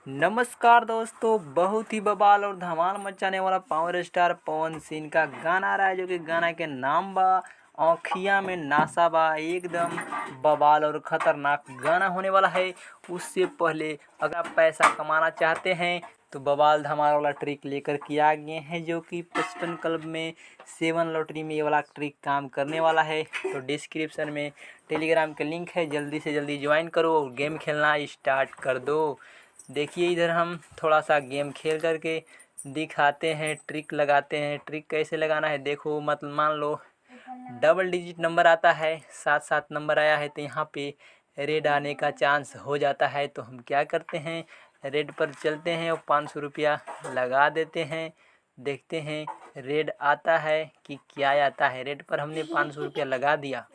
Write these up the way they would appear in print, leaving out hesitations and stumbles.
नमस्कार दोस्तों, बहुत ही बवाल और धमाल मचाने वाला पावर स्टार पवन सिंह का गाना आ रहा है, जो कि गाना के नाम बा आँखिया में नासा बा। एकदम बवाल और खतरनाक गाना होने वाला है। उससे पहले अगर आप पैसा कमाना चाहते हैं तो बवाल धमाल वाला ट्रिक लेकर के आ गए हैं, जो कि 55 क्लब में 7 लॉटरी में ये वाला ट्रिक काम करने वाला है। तो डिस्क्रिप्शन में टेलीग्राम का लिंक है, जल्दी से जल्दी ज्वाइन करो और गेम खेलना स्टार्ट कर दो। देखिए इधर हम थोड़ा सा गेम खेल करके दिखाते हैं, ट्रिक लगाते हैं। ट्रिक कैसे लगाना है देखो, मतलब मान लो डबल डिजिट नंबर आता है, 7 नंबर आया है तो यहाँ पे रेड आने का चांस हो जाता है। तो हम क्या करते हैं, रेड पर चलते हैं और 500 रुपया लगा देते हैं। देखते हैं रेड आता है कि क्या आता है। रेड पर हमने 500 रुपया लगा दिया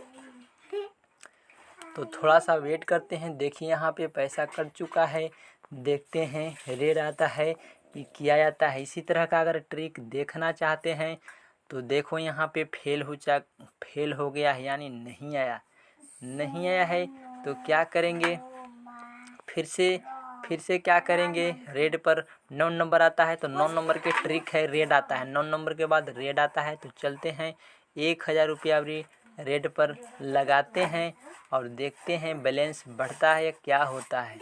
तो थोड़ा सा वेट करते हैं। देखिए यहाँ पे पैसा कट चुका है। देखते हैं रेड आता है कि क्या आता है। इसी तरह का अगर ट्रिक देखना चाहते हैं तो देखो यहाँ पे फेल हो गया है, यानी नहीं आया है। तो क्या करेंगे, फिर से क्या करेंगे, रेड पर 9 नंबर आता है तो 9 नंबर के ट्रिक है, रेड आता है 9 नंबर के बाद रेड आता है। तो चलते हैं 1000 रुपया भी रेड पर लगाते हैं और देखते हैं बैलेंस बढ़ता है या क्या होता है।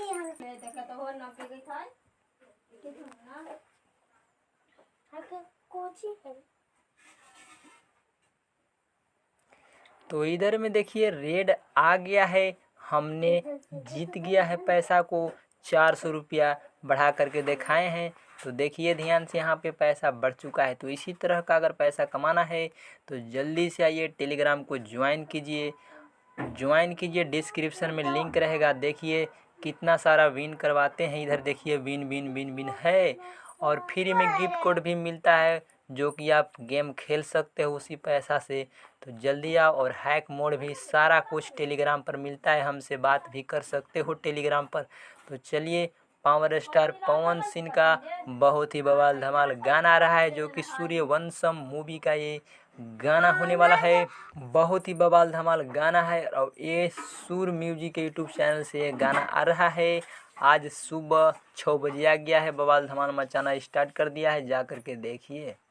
तो इधर में देखिए रेड आ गया है, हमने जीत गया है पैसा को 400 रुपया बढ़ा करके दिखाए हैं। तो देखिए ध्यान से यहाँ पे पैसा बढ़ चुका है। तो इसी तरह का अगर पैसा कमाना है तो जल्दी से आइए, टेलीग्राम को ज्वाइन कीजिए। डिस्क्रिप्शन में लिंक रहेगा। देखिए कितना सारा विन करवाते हैं। इधर देखिए विन विन विन विन है और फ्री में गिफ्ट कोड भी मिलता है, जो कि आप गेम खेल सकते हो उसी पैसा से। तो जल्दी आओ, और हैक मोड भी सारा कुछ टेलीग्राम पर मिलता है, हमसे बात भी कर सकते हो टेलीग्राम पर। तो चलिए, पावर स्टार पवन सिंह का बहुत ही बवाल धमाल गाना आ रहा है, जो कि सूर्यवंशम मूवी का ये गाना होने वाला है। बहुत ही बवाल धमाल गाना है और ये सूर म्यूजिक के यूट्यूब चैनल से ये गाना आ रहा है। आज सुबह 6 बजे आ गया है, बवाल धमाल मचाना स्टार्ट कर दिया है, जा करके देखिए।